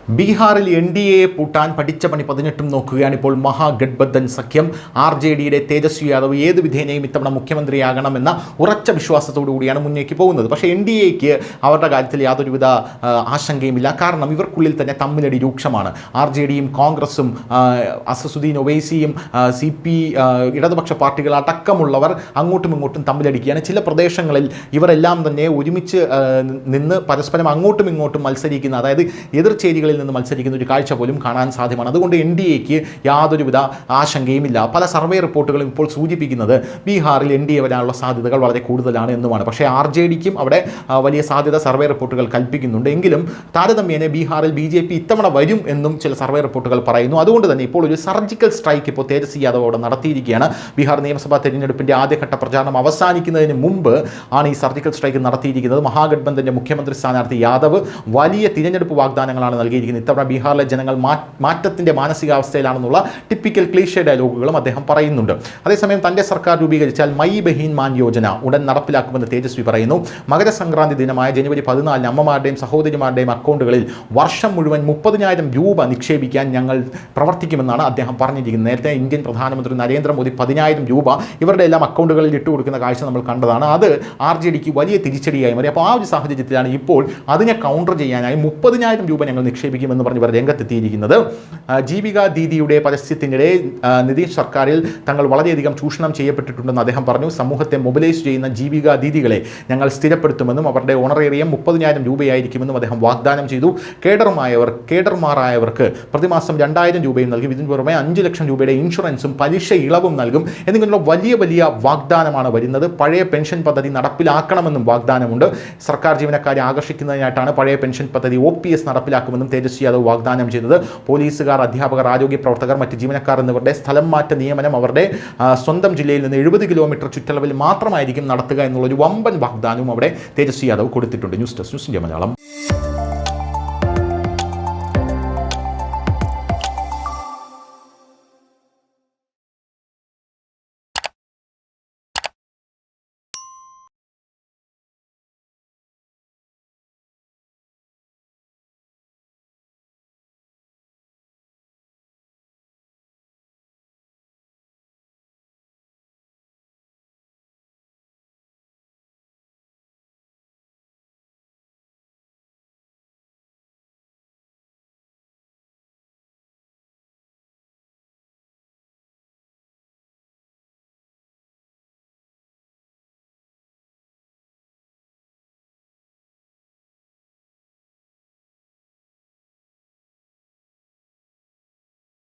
ബീഹാറിൽ NDA പൂട്ടാൻ പഠിച്ച പണി 18 നോക്കുകയാണ് ഇപ്പോൾ മഹാഗഡ്ബന്ധൻ സഖ്യം. RJDയുടെ തേജസ്വി യാദവ് ഏത് വിധേനയും ഇത്തവണ മുഖ്യമന്ത്രിയാകണമെന്ന ഉറച്ച വിശ്വാസത്തോടു കൂടിയാണ് മുന്നേക്ക് പോകുന്നത്. പക്ഷേ NDAക്ക് അവരുടെ കാര്യത്തിൽ യാതൊരുവിധ ആശങ്കയുമില്ല. കാരണം ഇവർക്കുള്ളിൽ തന്നെ തമ്മിലടി രൂക്ഷമാണ്. RJDയും കോൺഗ്രസും അസസുദ്ദീൻ ഒവൈസിയും ഇടതുപക്ഷ പാർട്ടികൾ അടക്കമുള്ളവർ അങ്ങോട്ടും ഇങ്ങോട്ടും തമ്മിലടിക്കുകയാണ്. ചില പ്രദേശങ്ങളിൽ ഇവരെല്ലാം തന്നെ ഒരുമിച്ച് നിന്ന് പരസ്പരം അങ്ങോട്ടും ഇങ്ങോട്ടും മത്സരിക്കുന്ന, അതായത് എതിർചേരികളിൽ നിന്ന് മത്സരിക്കുന്ന ഒരു കാഴ്ച പോലും കാണാൻ സാധ്യമാണ്. അതുകൊണ്ട് NDAക്ക് യാതൊരുവിധ ആശങ്കയുമില്ല. പല സർവേ റിപ്പോർട്ടുകളും ഇപ്പോൾ സൂചിപ്പിക്കുന്നത് ബീഹാറിൽ NDA വരാനുള്ള സാധ്യതകൾ വളരെ കൂടുതലാണ് എന്നുമാണ്. പക്ഷേ RJDക്കും അവിടെ വലിയ സാധ്യത സർവേ റിപ്പോർട്ടുകൾ കൽപ്പിക്കുന്നുണ്ട്. എങ്കിലും താരതമ്യേന ബീഹാറിൽ BJP ഇത്തവണ വരും എന്നും ചില സർവേ റിപ്പോർട്ടുകൾ പറയുന്നു. അതുകൊണ്ട് തന്നെ ഇപ്പോൾ ഒരു സർജിക്കൽ സ്ട്രൈക്ക് ഇപ്പോൾ തേജസ്വി യാദവ് അവിടെ നടത്തിയിരിക്കുകയാണ്. ബീഹാർ നിയമസഭാ തെരഞ്ഞെടുപ്പിൻ്റെ ആദ്യഘട്ട പ്രചാരണം അവസാനിക്കുന്നതിന് മുമ്പ് ആണ് ഈ സർജിക്കൽ സ്ട്രൈക്ക് നടത്തിയിരിക്കുന്നത്. മഹാഗഡ്ബന്ധൻ്റെ മുഖ്യമന്ത്രി സ്ഥാനാർത്ഥി യാദവ് വലിയ തിരഞ്ഞെടുപ്പ് വാഗ്ദാനങ്ങളാണ് നൽകിയിരിക്കുന്നത്. ഇത്തവണ ബീഹാറിലെ ജനങ്ങൾ മാറ്റത്തിൻ്റെ മാനസികാവസ്ഥയിലാണെന്നുള്ള ടിപ്പിക്കൽ ക്ലീഷേ ഡയലോഗുകളും അദ്ദേഹം പറയുന്നുണ്ട്. അതേസമയം തൻ്റെ സർക്കാർ രൂപീകരിച്ചാൽ മൈ ബഹീൻ മാൻ യോജന ഉടൻ നടപ്പിലാക്കുമെന്ന് തേജസ്വി പറയുന്നു. മകരസംക്രാന്തി ദിനമായ ജനുവരി 14 അമ്മമാരുടെയും സഹോദരിമാരുടെയും അക്കൗണ്ടുകളിൽ വർഷം മുഴുവൻ 30,000 രൂപ നിക്ഷേപിക്കാൻ ഞങ്ങൾ പ്രവർത്തിക്കുമെന്നാണ് അദ്ദേഹം പറഞ്ഞിരിക്കുന്നത്. നേരത്തെ ഇന്ത്യൻ പ്രധാനമന്ത്രി നരേന്ദ്രമോദി 10,000 രൂപ ഇവരുടെ എല്ലാം അക്കൗണ്ടുകളിൽ ഇട്ടുകൊടുക്കുന്ന കാഴ്ച നമ്മൾ കണ്ടതാണ്. അത് RJDക്ക് വലിയ തിരിച്ചടിയായി മാറി. അപ്പോൾ ആ ഒരു സാഹചര്യത്തിലാണ് ഇപ്പോൾ അതിനെ കൗണ്ടർ ചെയ്യാനായി 30,000 രൂപ ഞങ്ങൾ നിക്ഷേപിക്കുമെന്ന് പറഞ്ഞ് ഇവർ രംഗത്തെത്തിയിരിക്കുന്നത്. ജീവിക ദീദിയുടെ പരസ്യത്തിനിടെ നിതീഷ് സർക്കാരിൽ തങ്ങൾ വളരെയധികം ചൂഷണം ചെയ്യപ്പെട്ടിട്ടുണ്ടെന്ന് അദ്ദേഹം പറഞ്ഞു. സമൂഹത്തെ മൊബിലൈസ് ചെയ്യുന്ന ജീവിക ദീദികളെ ഞങ്ങൾ സ്ഥിരപ്പെടുത്തുമെന്നും അവരുടെ ഓണറേറിയം 30,000 രൂപയായിരിക്കുമെന്നും അദ്ദേഹം വാഗ്ദാനം ചെയ്തു. കേഡർമാരായവർക്ക് പ്രതിമാസം 2,000 രൂപയും നൽകി. ഇതിനു പുറമെ 5 ലക്ഷം രൂപയുടെ ഇൻഷുറൻസും പലിശ ഇളവും നൽകും എന്നിങ്ങനെയുള്ള വലിയ വാഗ്ദാനമാണ് വരുന്നത്. പഴയ പെൻഷൻ പദ്ധതി നടപ്പിലാക്കണമെന്നും വാഗ്ദാനമുണ്ട്. സർക്കാർ ജീവനക്കാരെ ആകർഷിക്കുന്നതിനായിട്ടാണ് പഴയ പെൻഷൻ പദ്ധതി OPS നടപ്പിലാക്കുമെന്നും തേജസ്വി യാദവ് വാഗ്ദാനം ചെയ്തത്. പോലീസുകാർ, അധ്യാപകർ, ആരോഗ്യ പ്രവർത്തകർ, മറ്റ് ജീവനക്കാർ എന്നിവരുടെ സ്ഥലം മാറ്റ നിയമനം അവരുടെ സ്വന്തം ജില്ലയിൽ നിന്ന് 70 കിലോമീറ്റർ ചുറ്റളവിൽ മാത്രമായിരിക്കും നടത്തുക എന്നുള്ളൊരു വമ്പൻ വാഗ്ദാനവും അവിടെ തേജസ്വി യാദവ് കൊടുത്തിട്ടുണ്ട്. News desk, news India Malayalam.